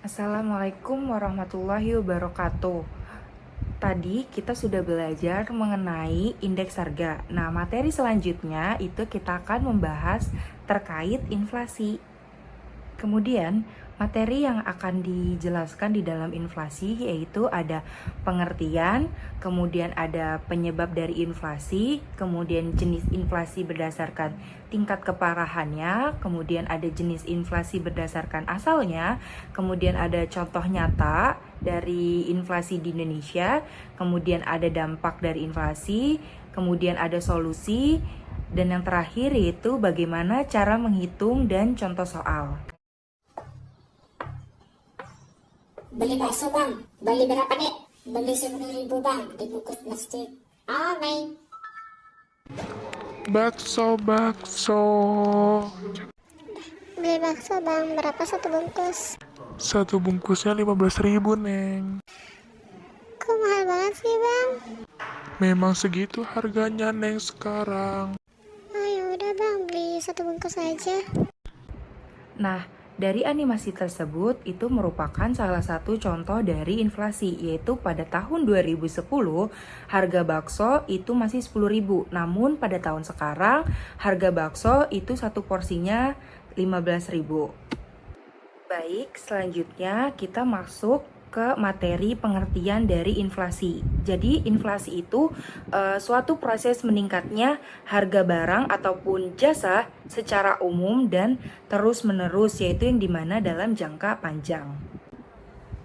Assalamualaikum warahmatullahi wabarakatuh. Tadi kita sudah belajar mengenai indeks harga. Nah, materi selanjutnya itu kita akan membahas terkait inflasi. Kemudian, materi yang akan dijelaskan di dalam inflasi yaitu ada pengertian, kemudian ada penyebab dari inflasi, kemudian jenis inflasi berdasarkan tingkat keparahannya, kemudian ada jenis inflasi berdasarkan asalnya, kemudian ada contoh nyata dari inflasi di Indonesia, kemudian ada dampak dari inflasi, kemudian ada solusi, dan yang terakhir yaitu bagaimana cara menghitung dan contoh soal. Beli bakso bang, beli berapa dek? Beli 10.000 bang, dibungkus plastik. Oh main. Bakso. Beli bakso bang, berapa satu bungkus? Satu bungkusnya 15.000, Neng. Kok mahal banget sih bang? Memang segitu harganya, Neng, sekarang. Oh ya udah bang, beli satu bungkus aja. Nah, dari animasi tersebut itu merupakan salah satu contoh dari inflasi, yaitu pada tahun 2010 harga bakso itu masih 10.000, namun pada tahun sekarang harga bakso itu satu porsinya 15.000. Baik, selanjutnya kita masuk ke materi pengertian dari inflasi. Jadi inflasi itu suatu proses meningkatnya harga barang ataupun jasa secara umum dan terus-menerus, yaitu yang dimana dalam jangka panjang.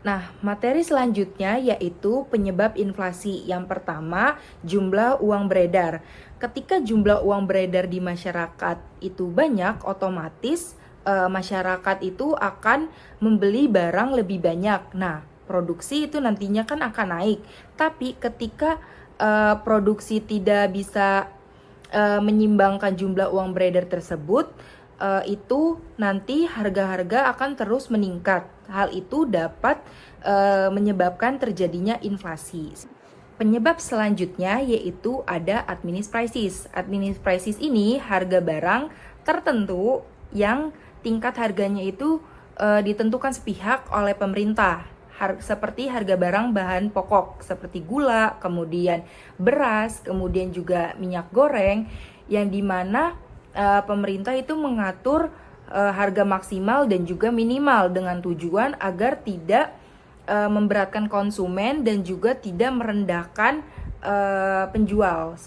Nah, materi selanjutnya yaitu penyebab inflasi. Yang pertama, jumlah uang beredar. Ketika jumlah uang beredar di masyarakat itu banyak, otomatis masyarakat itu akan membeli barang lebih banyak. Nah, produksi itu nantinya kan akan naik. Tapi ketika produksi tidak bisa menyimbangkan jumlah uang beredar tersebut, itu nanti harga-harga akan terus meningkat. Hal itu dapat menyebabkan terjadinya inflasi. Penyebab selanjutnya yaitu ada administrasis. Administrasis ini harga barang tertentu yang tingkat harganya itu ditentukan sepihak oleh pemerintah, seperti harga barang bahan pokok seperti gula, kemudian beras, kemudian juga minyak goreng, yang dimana pemerintah itu mengatur harga maksimal dan juga minimal dengan tujuan agar tidak memberatkan konsumen dan juga tidak merendahkan penjual.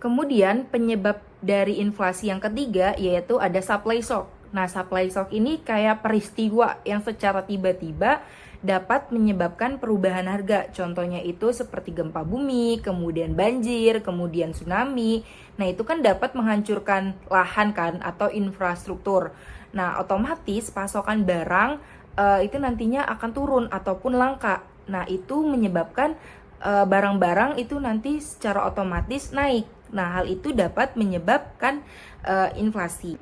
Kemudian penyebab dari inflasi yang ketiga yaitu ada supply shock. Nah, supply shock ini kayak peristiwa yang secara tiba-tiba dapat menyebabkan perubahan harga. Contohnya itu seperti gempa bumi, kemudian banjir, kemudian tsunami. Nah, itu kan dapat menghancurkan lahan kan atau infrastruktur. Nah, otomatis pasokan barang itu nantinya akan turun ataupun langka. Nah, itu menyebabkan barang-barang itu nanti secara otomatis naik. Nah, hal itu dapat menyebabkan inflasi.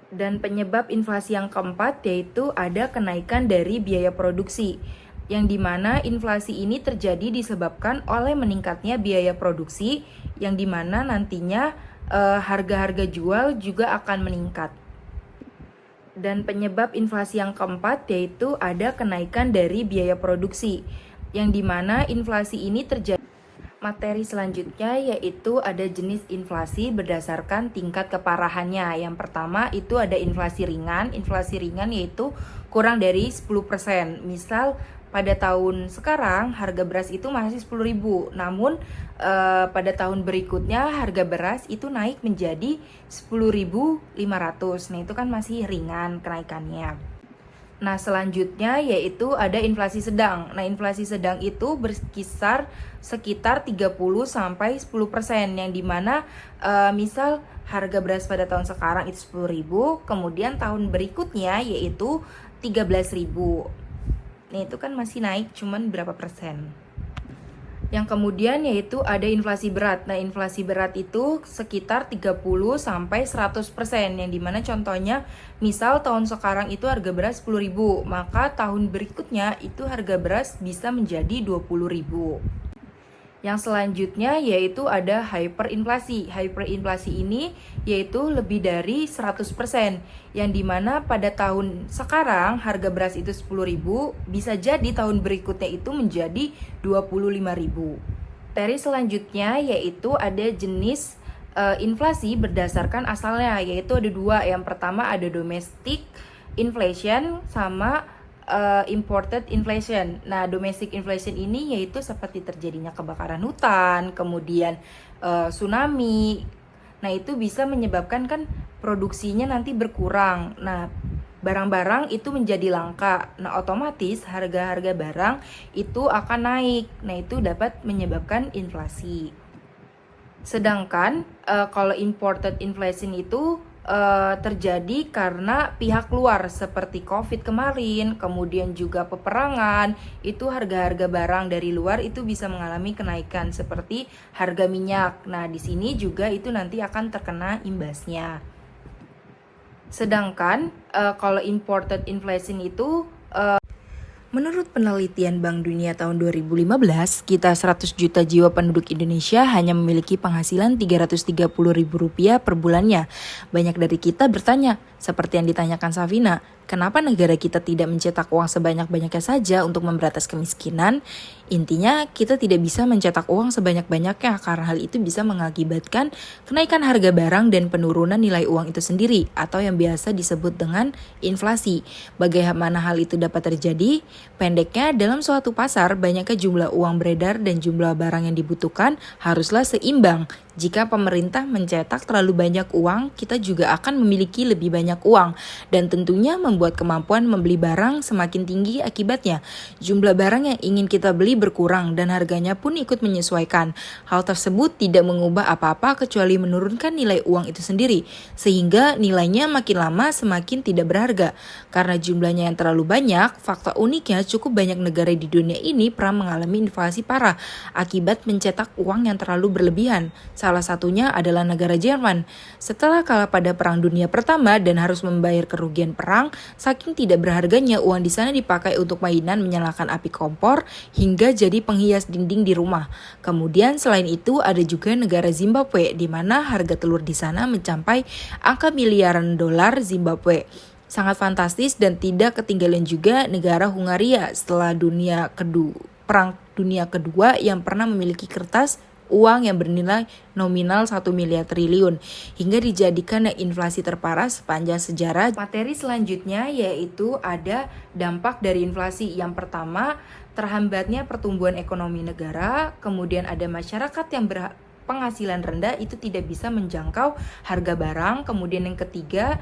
Dan penyebab inflasi yang keempat yaitu ada kenaikan dari biaya produksi, yang dimana inflasi ini terjadi disebabkan oleh meningkatnya biaya produksi, yang dimana nantinya harga-harga jual juga akan meningkat. Dan penyebab inflasi yang keempat yaitu ada kenaikan dari biaya produksi, yang dimana inflasi ini terjadi. Materi selanjutnya yaitu ada jenis inflasi berdasarkan tingkat keparahannya. Yang pertama itu ada inflasi ringan. Inflasi ringan yaitu kurang dari 10%. Misal pada tahun sekarang harga beras itu masih 10.000. Namun pada tahun berikutnya harga beras itu naik menjadi 10.500. Nah, itu kan masih ringan kenaikannya. Nah, selanjutnya yaitu ada inflasi sedang. Nah, inflasi sedang itu berkisar sekitar 30-10%, yang dimana misal harga beras pada tahun sekarang itu 10.000, kemudian tahun berikutnya yaitu 13.000. Nah, itu kan masih naik cuman berapa persen. Yang kemudian yaitu ada inflasi berat. Nah, inflasi berat itu sekitar 30-100%, yang dimana contohnya misal tahun sekarang itu harga beras 10.000, maka tahun berikutnya itu harga beras bisa menjadi 20.000. Yang selanjutnya yaitu ada hyperinflasi. Hyperinflasi ini yaitu lebih dari 100%, yang dimana pada tahun sekarang harga beras itu 10.000, bisa jadi tahun berikutnya itu menjadi 25.000. Materi selanjutnya yaitu ada jenis inflasi berdasarkan asalnya, yaitu ada dua. Yang pertama ada domestic inflation sama imported inflation. Nah, domestic inflation ini yaitu seperti terjadinya kebakaran hutan, kemudian tsunami. Nah, itu bisa menyebabkan kan produksinya nanti berkurang. Nah, barang-barang itu menjadi langka. Nah, otomatis harga-harga barang itu akan naik. Nah, itu dapat menyebabkan inflasi. Sedangkan kalau imported inflation itu terjadi karena pihak luar seperti COVID kemarin, kemudian juga peperangan, itu harga-harga barang dari luar itu bisa mengalami kenaikan seperti harga minyak. Nah, di sini juga itu nanti akan terkena imbasnya. Sedangkan kalau imported inflation itu menurut penelitian Bank Dunia tahun 2015, sekitar 100 juta jiwa penduduk Indonesia hanya memiliki penghasilan Rp330.000 per bulannya. Banyak dari kita bertanya, seperti yang ditanyakan Safina, kenapa negara kita tidak mencetak uang sebanyak-banyaknya saja untuk memberantas kemiskinan? Intinya, kita tidak bisa mencetak uang sebanyak-banyaknya karena hal itu bisa mengakibatkan kenaikan harga barang dan penurunan nilai uang itu sendiri, atau yang biasa disebut dengan inflasi. Bagaimana hal itu dapat terjadi? Pendeknya, dalam suatu pasar, banyaknya jumlah uang beredar dan jumlah barang yang dibutuhkan haruslah seimbang. Jika pemerintah mencetak terlalu banyak uang, kita juga akan memiliki lebih banyak uang, dan tentunya membuat kemampuan membeli barang semakin tinggi akibatnya. Jumlah barang yang ingin kita beli berkurang dan harganya pun ikut menyesuaikan. Hal tersebut tidak mengubah apa-apa kecuali menurunkan nilai uang itu sendiri, sehingga nilainya makin lama semakin tidak berharga. Karena jumlahnya yang terlalu banyak, fakta uniknya cukup banyak negara di dunia ini pernah mengalami inflasi parah akibat mencetak uang yang terlalu berlebihan. Salah satunya adalah negara Jerman. Setelah kalah pada Perang Dunia Pertama dan harus membayar kerugian perang, saking tidak berharganya uang di sana dipakai untuk mainan menyalakan api kompor hingga jadi penghias dinding di rumah. Kemudian selain itu ada juga negara Zimbabwe, di mana harga telur di sana mencapai angka miliaran dolar Zimbabwe. Sangat fantastis dan tidak ketinggalan juga negara Hungaria setelah Perang Dunia Kedua yang pernah memiliki kertas uang yang bernilai nominal 1 miliar triliun hingga dijadikan inflasi terparah sepanjang sejarah. Materi selanjutnya yaitu ada dampak dari inflasi. Yang pertama, terhambatnya pertumbuhan ekonomi negara, kemudian ada masyarakat yang penghasilan rendah itu tidak bisa menjangkau harga barang. Kemudian yang ketiga,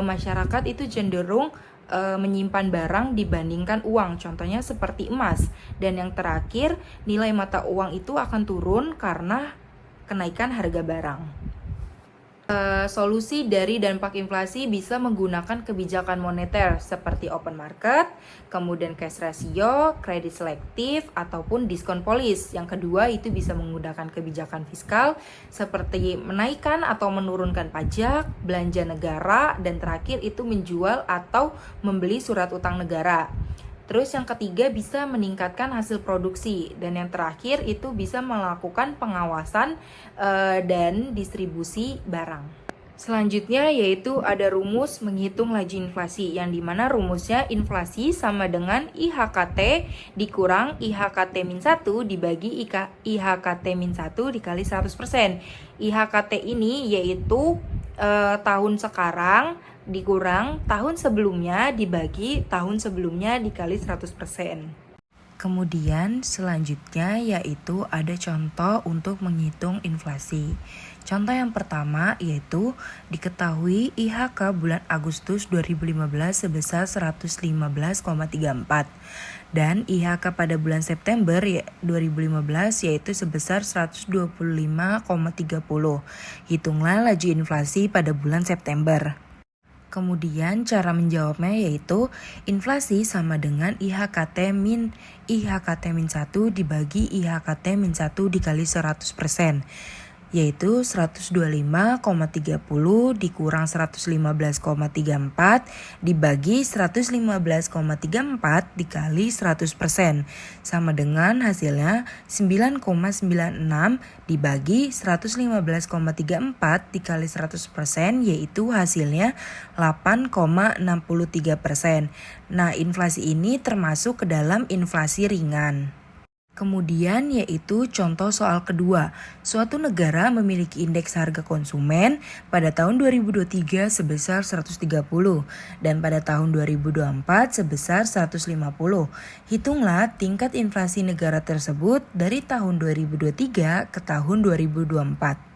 masyarakat itu cenderung menyimpan barang dibandingkan uang, contohnya seperti emas. Dan yang terakhir, nilai mata uang itu akan turun karena kenaikan harga barang. Solusi dari dampak inflasi bisa menggunakan kebijakan moneter seperti open market, kemudian cash ratio, kredit selektif, ataupun diskon polis. Yang kedua itu bisa menggunakan kebijakan fiskal seperti menaikkan atau menurunkan pajak, belanja negara, dan terakhir itu menjual atau membeli surat utang negara. Terus yang ketiga bisa meningkatkan hasil produksi, dan yang terakhir itu bisa melakukan pengawasan dan distribusi barang. Selanjutnya yaitu ada rumus menghitung laju inflasi, yang dimana rumusnya inflasi sama dengan IHKT dikurang IHKT-1 dibagi IHKT-1 dikali 100%. IHKT ini yaitu tahun sekarang dikurang tahun sebelumnya dibagi tahun sebelumnya dikali 100%. Kemudian selanjutnya yaitu ada contoh untuk menghitung inflasi. Contoh yang pertama yaitu diketahui IHK bulan Agustus 2015 sebesar 115,34 dan IHK pada bulan September 2015 yaitu sebesar 125,30. Hitunglah laju inflasi pada bulan September. Kemudian cara menjawabnya yaitu inflasi sama dengan IHKT min 1 dibagi IHKT min 1 dikali 100%. yaitu 125,30 dikurang 115,34 dibagi 115,34 dikali 100% sama dengan hasilnya 9,96 dibagi 115,34 dikali 100% yaitu hasilnya 8,63%. Nah, inflasi ini termasuk ke dalam inflasi ringan. Kemudian yaitu contoh soal kedua, suatu negara memiliki indeks harga konsumen pada tahun 2023 sebesar 130 dan pada tahun 2024 sebesar 150. Hitunglah tingkat inflasi negara tersebut dari tahun 2023 ke tahun 2024.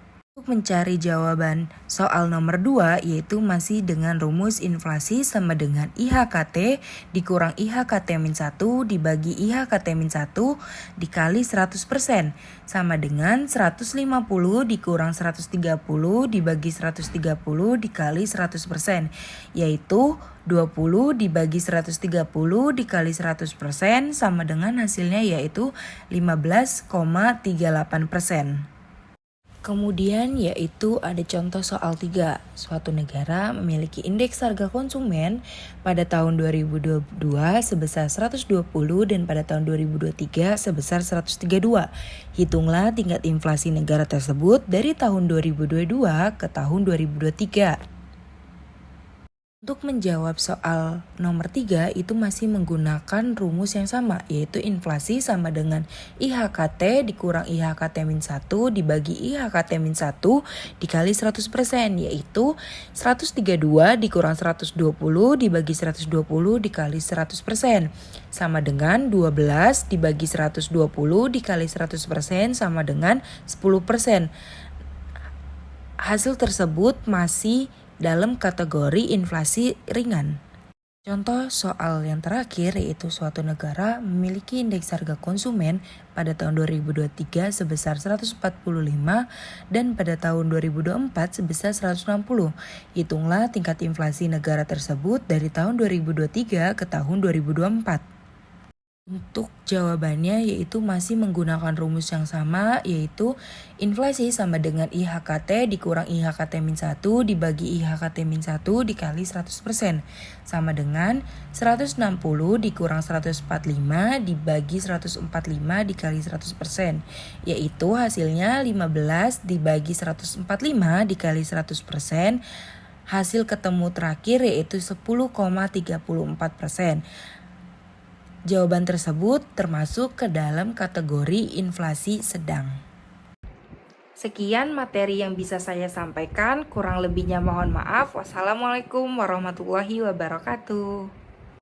Untuk mencari jawaban soal nomor 2 yaitu masih dengan rumus inflasi sama dengan IHKT dikurang IHKT-1 dibagi IHKT-1 dikali 100% sama dengan 150 dikurang 130 dibagi 130 dikali 100% yaitu 20 dibagi 130 dikali 100% sama dengan hasilnya yaitu 15,38%. Kemudian yaitu ada contoh soal 3. Suatu negara memiliki indeks harga konsumen pada tahun 2022 sebesar 120 dan pada tahun 2023 sebesar 132. Hitunglah tingkat inflasi negara tersebut dari tahun 2022 ke tahun 2023. Untuk menjawab soal nomor 3 itu masih menggunakan rumus yang sama yaitu inflasi sama dengan IHKT dikurang IHKT-1 dibagi IHKT-1 dikali 100% yaitu 132 dikurang 120 dibagi 120 dikali 100% sama dengan 12 dibagi 120 dikali 100% sama dengan 10%. Hasil tersebut masih dalam kategori inflasi ringan. Contoh soal yang terakhir yaitu suatu negara memiliki indeks harga konsumen pada tahun 2023 sebesar 145 dan pada tahun 2024 sebesar 160. Hitunglah tingkat inflasi negara tersebut dari tahun 2023 ke tahun 2024. Untuk jawabannya yaitu masih menggunakan rumus yang sama yaitu inflasi sama dengan IHKT dikurang IHKT-1 dibagi IHKT-1 dikali 100% sama dengan 160 dikurang 145 dibagi 145 dikali 100% yaitu hasilnya 15 dibagi 145 dikali 100% hasil ketemu terakhir yaitu 10,34%. Jawaban tersebut termasuk ke dalam kategori inflasi sedang. Sekian materi yang bisa saya sampaikan, kurang lebihnya mohon maaf. Wassalamualaikum warahmatullahi wabarakatuh.